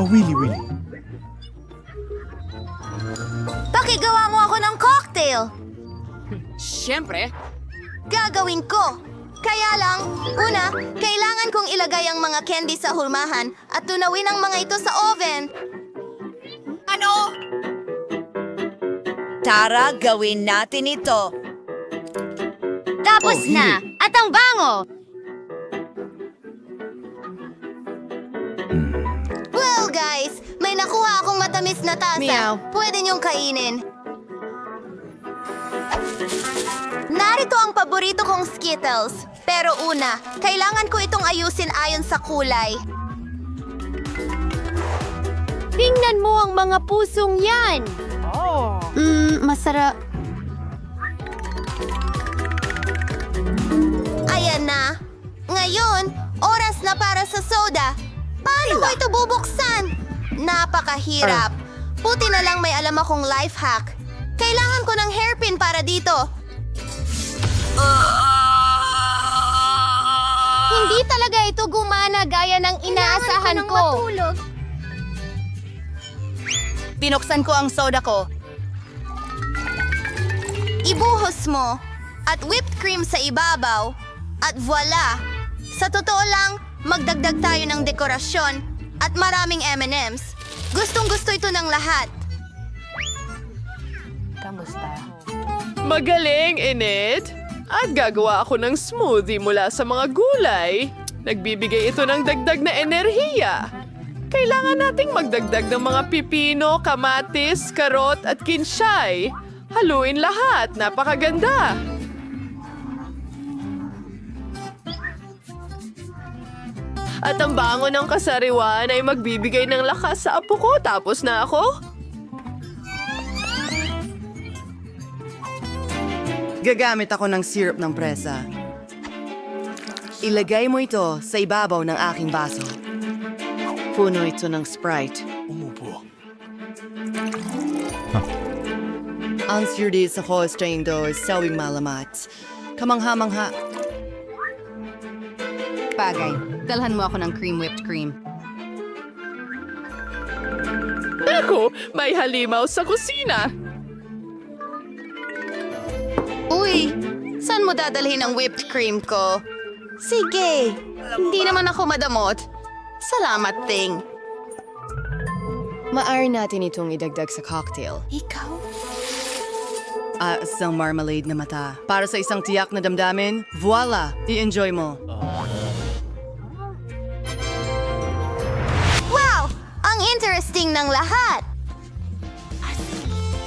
Kawili-wili. Pakigawa mo ako ng cocktail. Siyempre. Gagawin ko. Kaya lang, una, kailangan kong ilagay ang mga candy sa hulmahan at tunawin ang mga ito sa oven. Ano? Tara, gawin natin ito. Tapos na! At ang bango! Well, guys, may nakuha akong matamis na tasa. Meow. Pwede niyong kainin. Narito ang paborito kong Skittles. Pero una, kailangan ko itong ayusin ayon sa kulay. Tingnan mo ang mga pusong yan! Masarap. Ayan na. Ngayon, oras na para sa soda. Paano ko ito bubuksan? Napakahirap. Buti na lang may alam akong life hack. Kailangan ko ng hairpin para dito. Hindi talaga ito gumana gaya ng inaasahan ko. Binuksan ko ang soda ko. Ibuhos mo at whipped cream sa ibabaw. At voila! Sa totoo lang, magdagdag tayo ng dekorasyon at maraming M&M's. Gustong-gusto ito ng lahat. Magaling, Enid! At gagawa ako ng smoothie mula sa mga gulay. Nagbibigay ito ng dagdag na enerhiya. Kailangan nating magdagdag ng mga pipino, kamatis, karot at kinshay. Haluin lahat. Napakaganda! At ang bango ng kasariwan ay magbibigay ng lakas sa apo ko. Tapos na ako. Gagamit ako ng syrup ng presa. Ilagay mo ito sa ibabaw ng aking baso. Puno ito ng Sprite. Umupo. Ang surdis sa hosting do sawing malamat. Kamangha-mangha. Bagay, dalhan mo ako ng cream whipped cream. Ako, may halimaw sa kusina. Uy, saan mo dadalhin ang whipped cream ko? Sige, hindi naman ako madamot. Salamat, Ting. Maaari natin itong idagdag sa cocktail. Ikaw? Isang marmalade na mata. Para sa isang tiyak na damdamin, voila! I-enjoy mo. Wow! Ang interesting ng lahat!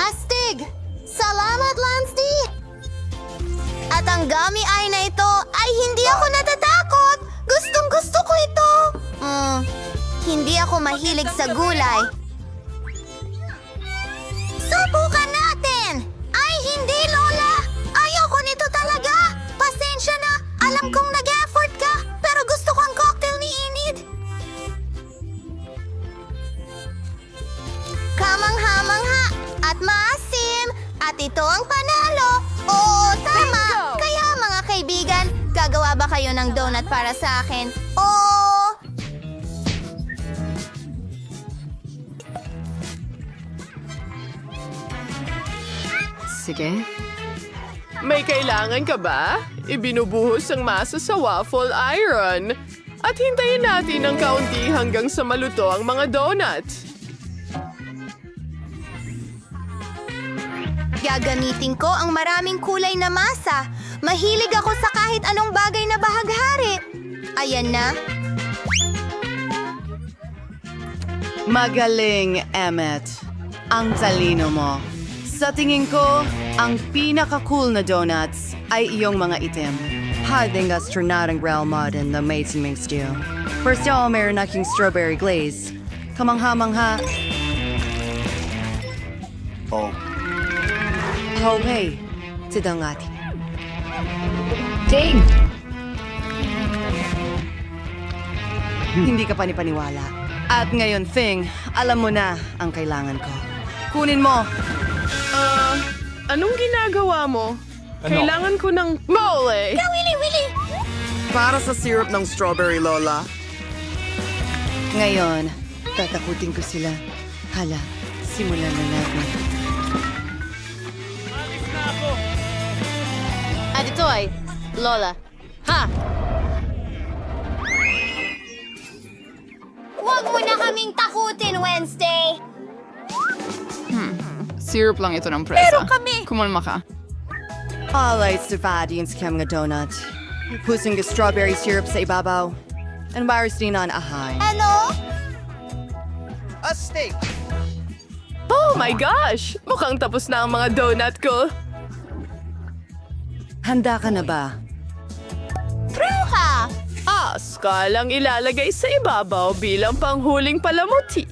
Astig! Salamat, Lansty! At ang gummy eye na ito ay hindi ako natatakot! Gustong-gusto ko ito! Hindi ako mahilig sa gulay. Subukan natin! Ay, hindi, Lola! Ayoko nito talaga! Pasensya na! Alam kong nag-effort ka, pero gusto ko ang cocktail ni Enid! Kamangha-mangha at maasim! At ito ang panalo! Oo, tama! Kaya mga kaibigan, gagawa ba kayo ng donut para sa akin? Oo! Sige. May kailangan ka ba? Ibinubuhos ang masa sa waffle iron. At hintayin natin ng kaunti hanggang sa maluto ang mga donut. Gagamitin ko ang maraming kulay na masa. Mahilig ako sa kahit anong bagay na bahaghari. Ayan na. Magaling, Emmet. Ang talino mo. Sa tingin ko, ang pinaka-cool na donuts ay iyong mga itim. Hiding astronauting real modern na mates ming stew. First ako meron aking strawberry glaze. Kamangha-mangha. Oh. Okay, tidangati. Ding! Hindi ka panipaniwala. At ngayon, Thing, alam mo na ang kailangan ko. Kunin mo! Anong ginagawa mo? Kailangan ko ng mole! Para sa syrup ng strawberry, Lola. Ngayon, Tatakutin ko sila. Hala, simulan na natin. At ito ay, Lola. Ha! Huwag mo na kaming takutin, Wednesday! Syrup lang ito ng presa. Pero kami! Kumalma ka. Alay sa Fadins kem nga donut. Pusing ga strawberry syrup sa ibabaw. And virus din ang ahay. Ano? Oh my gosh! Mukhang tapos na ang mga donut ko. Handa ka na ba? Bruha! Skalang ilalagay sa ibabaw bilang panghuling palamuti.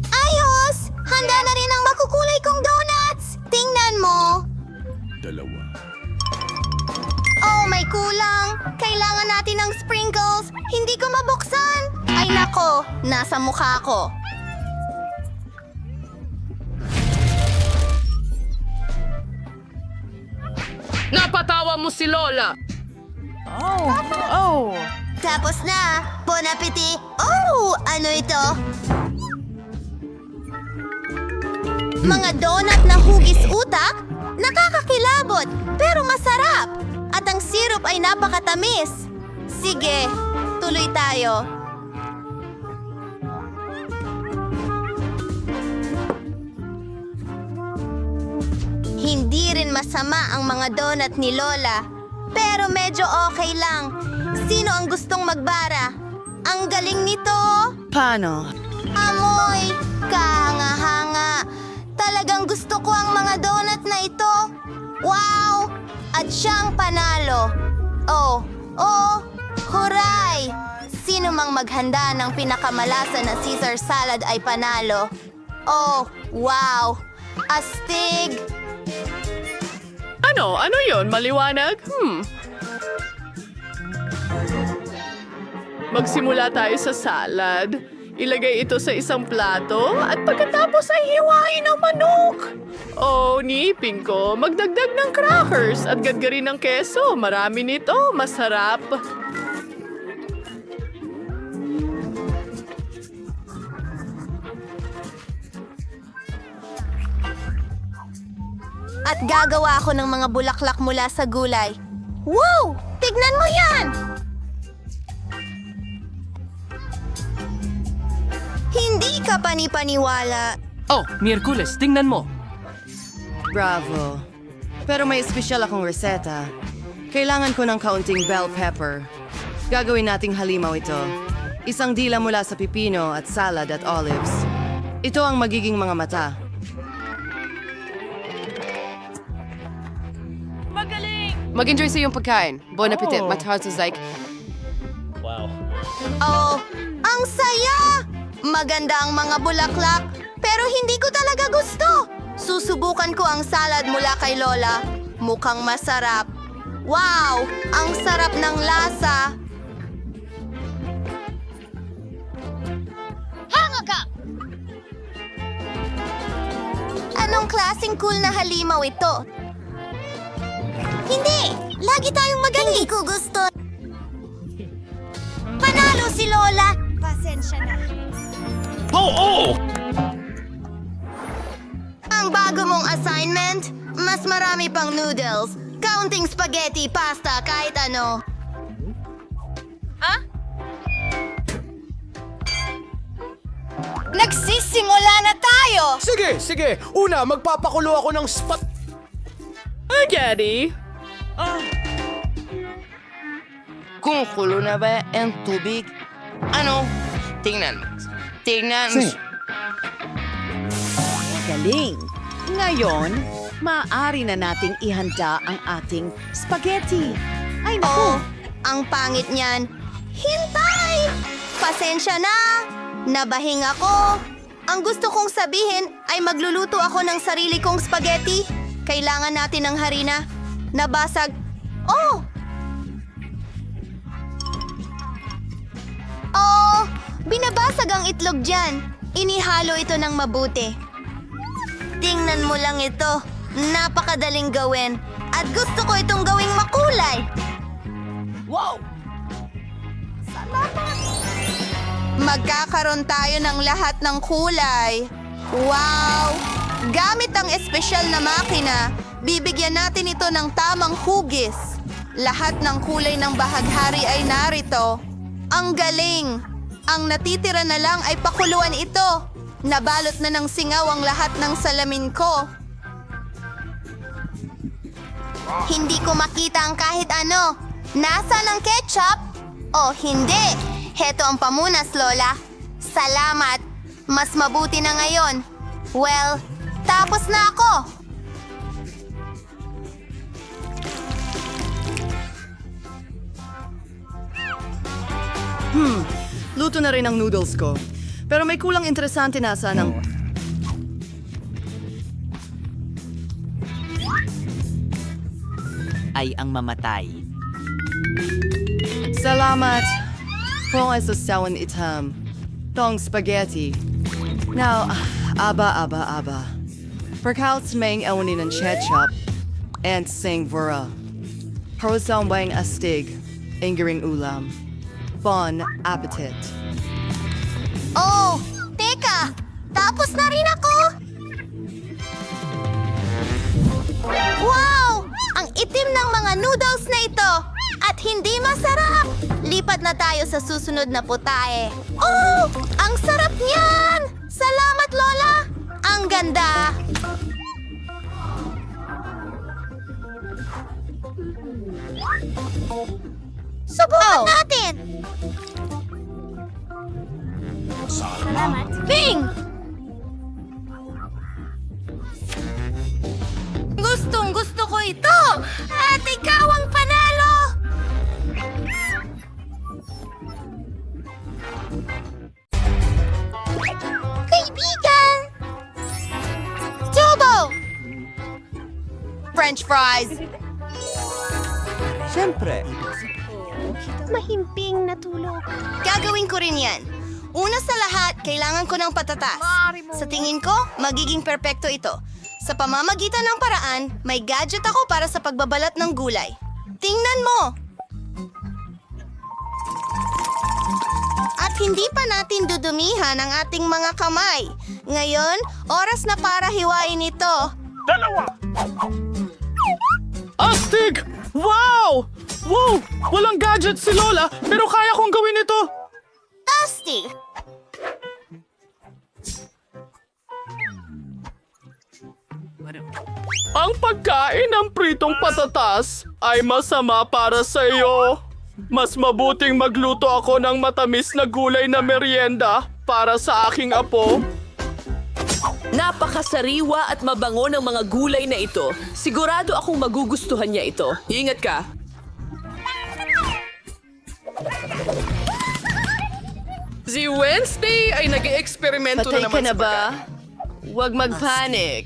Ayos! Handa na rin ang makukulay kong donuts! Tingnan mo! Oh, may kulang! Kailangan natin ng sprinkles! Hindi ko mabuksan! Ay nako, nasa mukha ko. Napatawa mo si Lola! Tapos na! Bon appetit! Oh! Ano ito? Mga donut na hugis utak? Nakakakilabot, pero masarap! At ang syrup ay napakatamis! Sige, tuloy tayo. Hindi rin masama ang mga donut ni Lola, pero medyo okay lang. Sino ang gustong magbara? Ang galing nito! Paano? Amoy! Kahanga-hanga! Talagang gusto ko ang mga donut na ito! Wow! At siyang panalo! Oh! Huray! Sino mang maghanda ng pinakamalasa na Caesar salad ay panalo. Oh! Wow! Astig! Ano yon? Maliwanag? Magsimula tayo sa salad. Ilagay ito sa isang plato at pagkatapos ay hiwain ang manok. Oh, niipin ko. Magdagdag ng crackers at gadgarin ng keso. Marami nito. Masarap. At gagawa ako ng mga bulaklak mula sa gulay. Wow! Tignan mo yan! Hindi ka panipaniwala. Oh, Miyerkules, tingnan mo. Bravo. Pero may espesyal akong reseta. Kailangan ko ng kaunting bell pepper. Gagawin nating halimaw ito. Isang dila mula sa pipino at salad at olives. Ito ang magiging mga mata. Mag-enjoy sa iyong pagkain. Bon appetit, Matarzazik. Oh, ang saya! Maganda ang mga bulaklak, pero hindi ko talaga gusto. Susubukan ko ang salad mula kay Lola. Mukhang masarap. Wow! Ang sarap ng lasa. Hanga ka! Anong klaseng cool na halimaw ito? Hindi! Lagi tayong magaling! Hindi ko gusto. Panalo si Lola! Pasensya na. Ang bago mong assignment? Mas marami pang noodles. Counting spaghetti, pasta, kahit ano. Nagsisimula na tayo! Sige. Una, magpapakulo ako ng spot. Daddy. Kumukulo na ba ang tubig? Ano? Tingnan mo. Galing! Ngayon, maaari na nating ihanda ang ating spaghetti. Ay, Oh, naku! ang pangit niyan. Hintay! Pasensya na! Nabahing ako. Ang gusto kong sabihin ay magluluto ako ng sarili kong spaghetti. Kailangan natin ng harina. Nabasag. Oh! Oh! Binabasag ang itlog dyan. Inihalo ito ng mabuti. Tingnan mo lang ito. Napakadaling gawin. At gusto ko itong gawing makulay. Wow! Magkakaroon tayo ng lahat ng kulay. Wow! Gamit ang espesyal na makina, bibigyan natin ito ng tamang hugis. Lahat ng kulay ng bahaghari ay narito. Ang galing! Ang natitira na lang ay pakuluan ito. Nabalot na ng singaw ang lahat ng salamin ko. Hindi ko makita ang kahit ano. Nasaan ang ketchup? Oh, hindi. Heto ang pamunas, Lola. Salamat. Mas mabuti na ngayon. Well, tapos na ako. Luto na rin ang noodles ko. Pero may kulang interesante na sanang... ay ang mamatay. Salamat. Kung ay sasawan itam. Tong spaghetti. Now, aba. Perkauts may ewanin ng ketchup and sing vura. Harusang wang astig. Ingering ulam. Bon appetit. Oh, teka! Tapos na rin ako! Wow! Ang itim ng mga noodles na ito! At hindi masarap! Lipat na tayo sa susunod na putahe. Oh! Ang sarap niyan! Salamat, Lola! Ang ganda! Subukan natin! Salamat. Bing! Gustong-gusto ko ito! At ikaw ang panalo! Kaibigan! Tubo! French fries! Siyempre. Mahimping natulog. Gagawin ko rin yan. Una sa lahat, kailangan ko ng patatas. Sa tingin ko, magiging perpekto ito. Sa pamamagitan ng paraan, may gadget ako para sa pagbabalat ng gulay. Tingnan mo! At hindi pa natin dudumihan ang ating mga kamay. Ngayon, oras na para hiwain ito. Astig! Wow! Wow! Walang gadget si Lola, pero kaya kong gawin ito. Tasty! Ang pagkain ng pritong patatas ay masama para sa iyo. Mas mabuting magluto ako ng matamis na gulay na merienda para sa aking apo. Napakasariwa at mabango ng mga gulay na ito. Sigurado akong magugustuhan niya ito. Ingat ka. Si Wednesday ay nag-eksperimento Patay na ka naman na sa ba? pagkain. Huwag magpanik.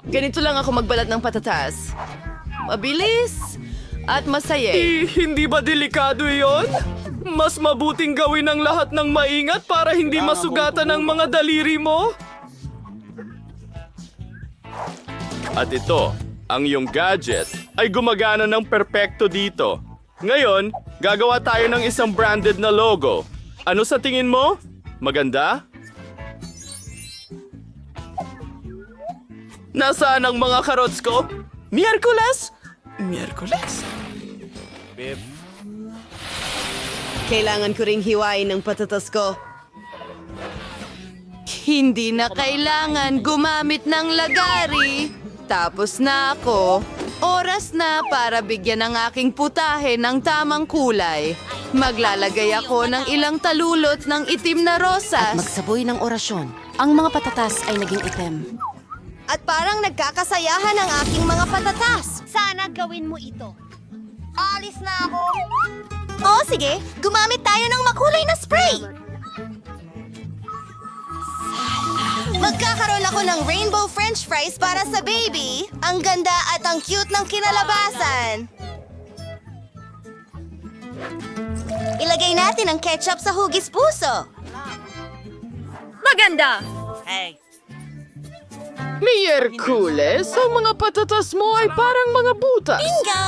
Ganito lang ako magbalat ng patatas. Mabilis at masaya. Hindi ba delikado yon? Mas mabuting gawin ang lahat ng maingat para hindi masugatan ang mga daliri mo. At ito, ang iyong gadget ay gumagana ng perpekto dito. Ngayon, gagawa tayo ng isang branded na logo. Ano sa tingin mo? Maganda? Nasaan ang mga karots ko? Miyerkules? Miyerkules? Kailangan ko ring hiwain ng patatas ko. Hindi na kailangan gumamit ng lagari. Tapos na ako. Oras na para bigyan ng aking putahe ng tamang kulay. Maglalagay ako ng ilang talulot ng itim na rosas. Magsaboy ng orasyon. Ang mga patatas ay naging itim. At parang nagkakasayahan ang aking mga patatas. Sana gawin mo ito. Alis na ako. Oo, sige. Gumamit tayo ng makulay na spray. Magkakaroon ako ng rainbow french fries para sa baby. Ang ganda at ang cute ng kinalabasan. Ilagay natin ang ketchup sa hugis puso. Maganda! Miyerkules, ang mga patatas mo ay parang mga butas. Bingo!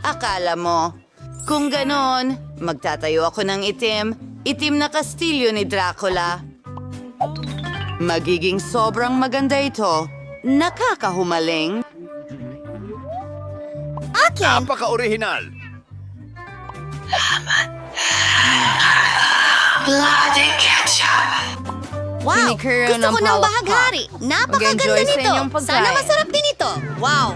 Akala mo, kung ganon, magtatayo ako ng itim itim na kastilyo ni Dracula. Magiging sobrang maganda ito. Nakakahumaling. Akin! Napaka-orihinal. Wow! Kinikiro Gusto ng ko ng palakpak. bahaghari. Napakaganda Mag-enjoy sa nito. inyong pagkain. Sana masarap din ito. Wow!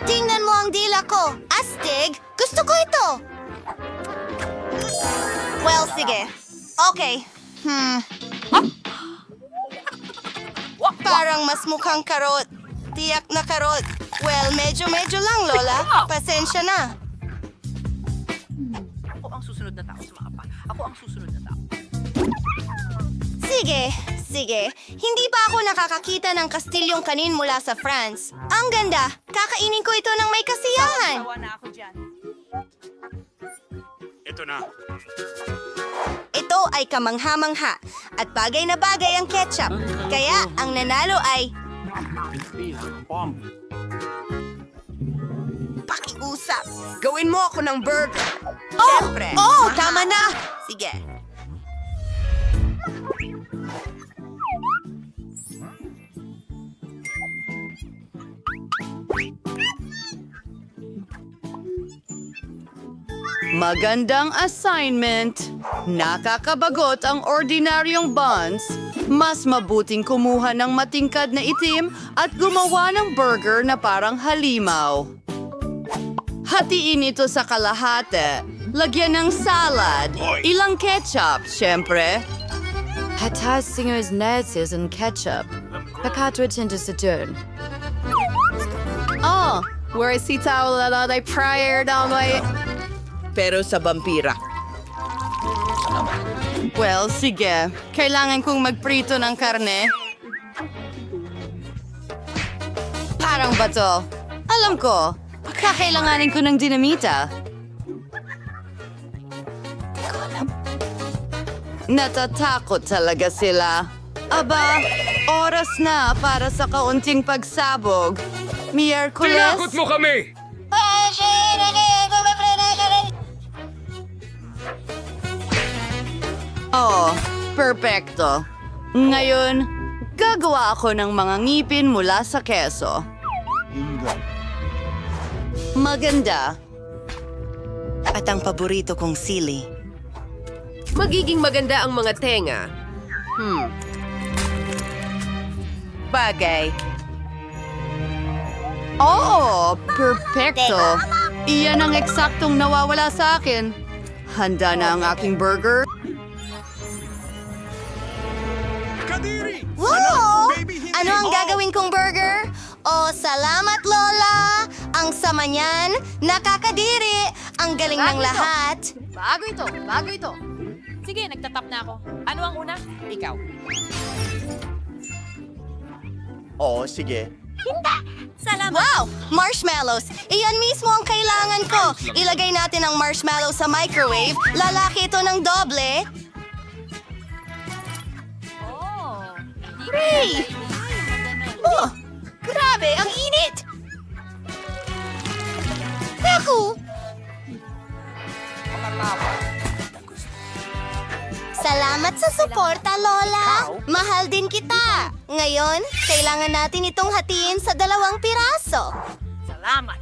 Tingnan mo ang dila ko. Astig, gusto ko ito. Well, sige. Okay. Parang mas mukhang karot. Tiyak na karot. Well, medyo-medyo lang, Lola. Pasensya na. Sige. Hindi pa ako nakakakita ng kastilyong kanin mula sa France. Ang ganda. Kakainin ko ito ng may kasiyahan. Ito na. Ito ay kamangha-mangha at bagay na bagay ang ketchup. Kaya ang nanalo ay... Pakiusap. Gawin mo ako ng burger. Siyempre. Tama na. Sige. Magandang assignment. Nakakabagot ang ordinaryong buns. Mas mabuting kumuha ng matingkad na itim at gumawa ng burger na parang halimaw. Hatiin ito sa kalahati. Lagyan ng salad. Ilang ketchup, syempre. Hatas singers nerds and ketchup. Pakatwit into saturn. Oh, where is si Tao Lalay prior down my... Pero sa vampira. Well, sige. Kailangan kong magprito ng karne. Parang bato. Alam ko, kakailanganin ko ng dinamita. Natatakot talaga sila. Aba, oras na para sa kaunting pagsabog. Miyerkules? Tinakot mo kami! Oh, perpekto. Ngayon, gagawa ako ng mga ngipin mula sa keso. Maganda. At ang paborito kong sili. Magiging maganda ang mga tenga. Bagay. Oh, perpekto. Iyan ang eksaktong nawawala sa akin. Handa na ang aking burger. Kadiri! Wow! Baby, hindi. Ano ang gagawin kong burger? Oh, salamat, Lola! Ang sama niyan, nakakadiri! Ang galing ng lahat! Bago ito. Sige, nagtatap na ako. Ano ang una? Ikaw. Oo, sige. Wow! Marshmallows! Iyan mismo ang kailangan ko! Ilagay natin ang marshmallow sa microwave. Lalaki ito ng doble. Ray! Oh! Grabe! Ang init! Naku! Salamat sa suporta, Lola! Mahal din kita! Ngayon, kailangan natin itong hatiin sa 2 piraso. Salamat.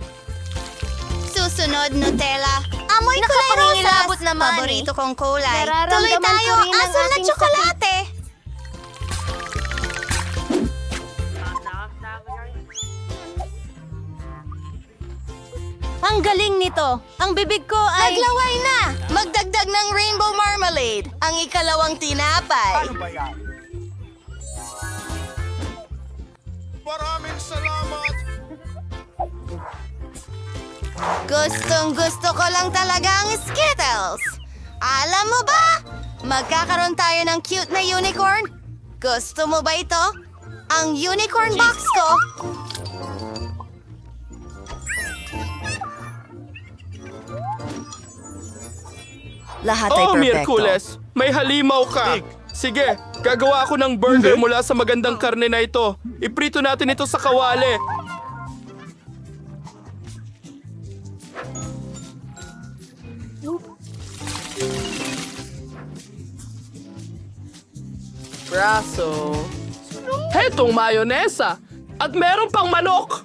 Susunod, Nutella. Amoy kulay rosas. Paborito kong kulay. Tuloy tayo, asul na tsokolate. Ang galing nito. Ang bibig ko ay... Naglaway na! Magdagdag ng rainbow marmalade. Ang ikalawang tinapay. Ano ba yan? Maraming salamat! Gustong-gusto ko lang talaga ang Skittles. Alam mo ba? Magkakaroon tayo ng cute na unicorn. Gusto mo ba ito? Ang unicorn box ko. Lahat ay Oh, perpekto. Miyerkules, may halimaw ka. Sige, gagawa ako ng burger mula sa magandang karne na ito. Iprito natin ito sa kawali. Braso. Hetong mayonesa. At meron pang manok.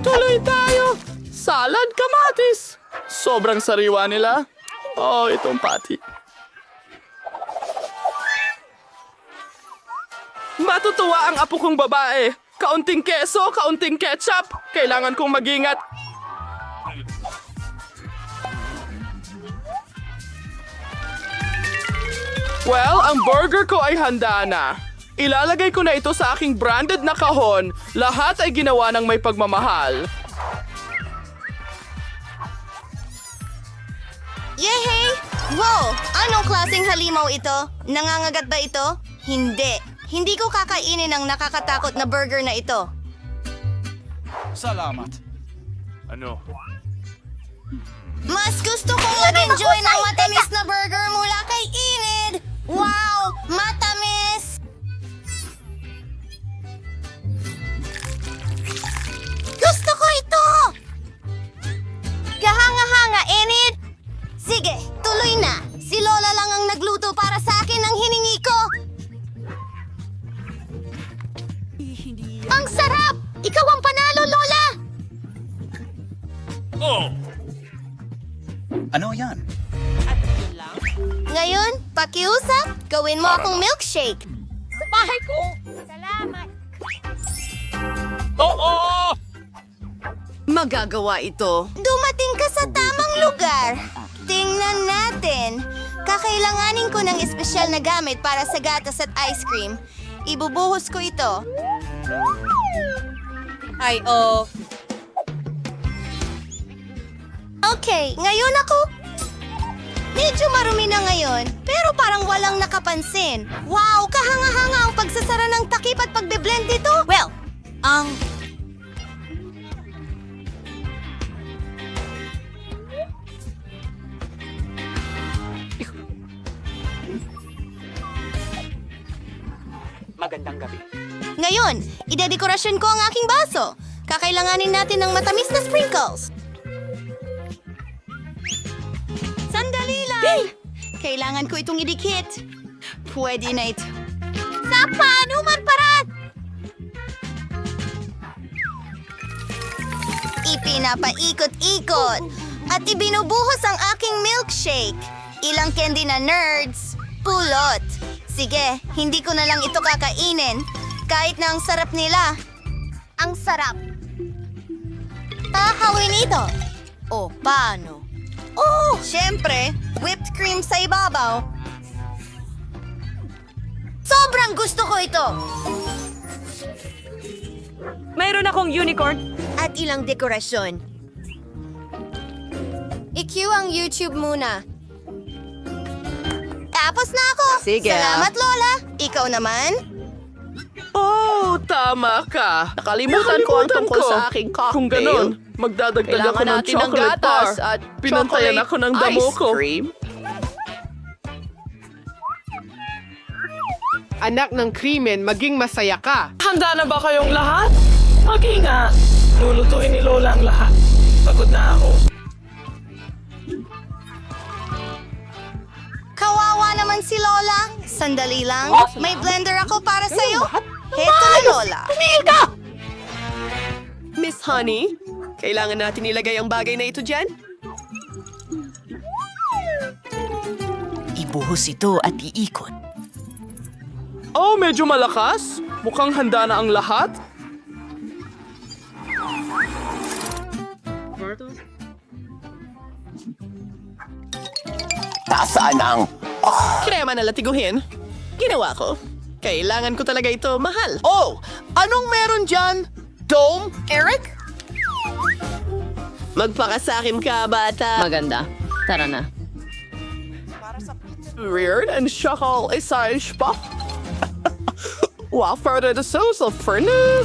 Tuloy tayo. Salad kamatis. Sobrang sariwa nila. Oh, itong pati. Matutuwa ang apo kong babae. Kaunting keso, kaunting ketchup. Kailangan kong mag-ingat. Well, ang burger ko ay handa na. Ilalagay ko na ito sa aking branded na kahon. Lahat ay ginawa ng may pagmamahal. Yehey! Wow! Anong klaseng halimaw ito? Nangangagat ba ito? Hindi. Hindi ko kakainin ang nakakatakot na burger na ito. Salamat. Ano? Mas gusto kong mag-enjoy ng matamis na burger mula kay Enid! Wow! Matamis! Gusto ko ito! Kahanga-hanga, Enid! Sige, tuloy na. Si Lola lang ang nagluto para sa akin ng hiningi ko. Ang sarap! Ikaw ang panalo, Lola! Oh! Ano yan? Ngayon, pakiusap, gawin mo akong milkshake. Sa bahay ko! Salamat! Oo! Magagawa ito. Dumating ka sa tamang lugar. Tingnan natin. Kakailanganin ko ng espesyal na gamit para sa gatas at ice cream. Ibubuhos ko ito. Ay, oh. Okay, ngayon ako. Medyo marumi na ngayon, pero parang walang nakapansin. Wow, kahanga-hanga ang pagsasara ng takip at pagbe-blend dito. Well, Magandang gabi. ngayon, idedekorasyon ko ang aking baso. Kakailanganin natin ng matamis na sprinkles. Sandali lang! Kailangan ko itong idikit. Pwede na ito. Sa panuman parat! Ipinapaikot-ikot at ibinubuhos ang aking milkshake. Ilang candy na nerds. Pulot. Sige, hindi ko na lang ito kakainin. Kahit na ang sarap nila. Ang sarap. Ahawin ito. O, paano? Oh, syempre, whipped cream sa ibabaw. Sobrang gusto ko ito. Mayroon akong unicorn. At ilang dekorasyon. I-cue ang YouTube muna. Tapos na ako. Sige. Salamat, Lola. Ikaw naman? Oh, tama ka. Nakalimutan ko ang tungkol sa aking cocktail. Kung ganon, magdadagdag ako Kailangan ng natin ng chocolate gatas bar. at Pinantayan ako ng damo ice ko. cream. Anak ng krimen, maging masaya ka. Handa na ba kayong lahat? Mag-ingat. Lulutuin ni Lola ang lahat. Pagod na ako. Kawawa naman si Lola. Sandali lang. May blender ako para sa'yo. Heto na, Lola. Miss Honey, kailangan natin ilagay ang bagay na ito dyan? Ibuhos ito at iikot. Oh, medyo malakas. Mukhang handa na ang lahat. Nasaan ang... Krema na latiguhin. Ginawa ko. Kailangan ko talaga ito, mahal. Oh! Anong meron dyan? Dome? Eric? Magpakasakim ka, bata. Maganda. Tara na. Weird and shakal isaish pa. Wafer de sauce of fernu.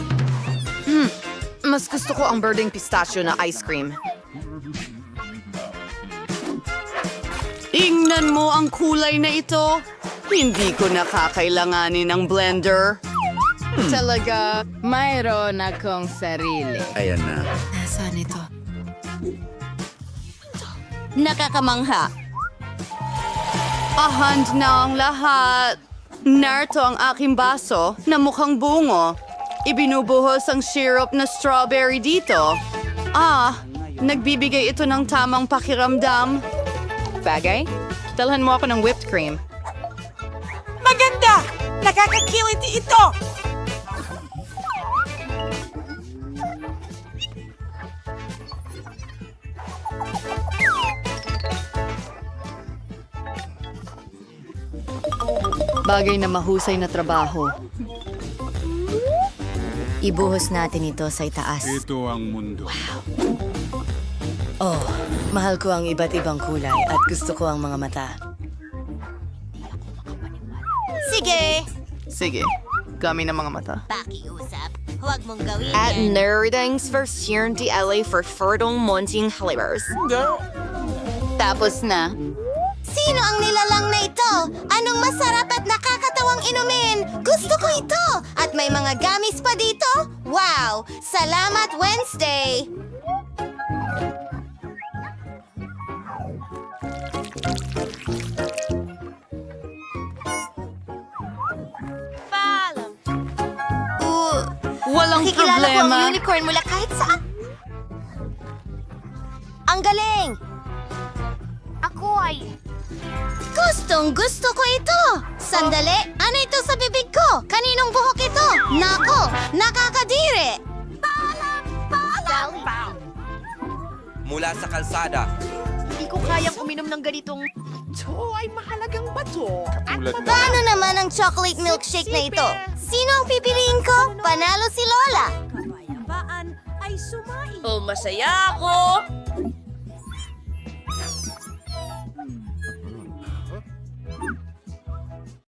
Mas gusto ko ang birding pistachio na ice cream. Tingnan mo ang kulay na ito. Hindi ko nakakailanganin ng blender. Talaga, mayroon akong sarili. Ayan na. Nasaan ito? Nakakamangha. Ahand na ang lahat. Narito ang aking baso na mukhang bungo. Ibinubuhos ang syrup na strawberry dito. Nagbibigay ito ng tamang pakiramdam. Bagay, dalhan mo ako ng whipped cream. Maganda! Nakakakiliti ito! Bagay na mahusay na trabaho. Ibuhos natin ito sa itaas. Ito ang mundo. Oh, mahal ko ang iba't ibang kulay at gusto ko ang mga mata. Sige. Sige, kami ng mga mata. Pakiusap. Huwag mong gawin At yan. nerdings versión de LA for fertile munting halibers. Tapos na. Sino ang nilalang na ito? Anong masarap at nakakatawang inumin? Gusto ko ito! At may mga gamis pa dito? Wow! Salamat, Wednesday! Paalam. Walang Nakikilala ko ang problema. unicorn mula kahit saan. Ang galing! Ako ay... Gustong gusto ko ito! Sandali, ano ito sa bibig ko? Kaninong buhok ito? Nako, nakakadiri! Mula sa kalsada. Hindi ko kayang uminom ng ganitong... Ito ay mahalagang bato. Paano naman ang chocolate milkshake na ito? Sino ang pipiliin ko? Panalo si Lola! Oh, masaya ako!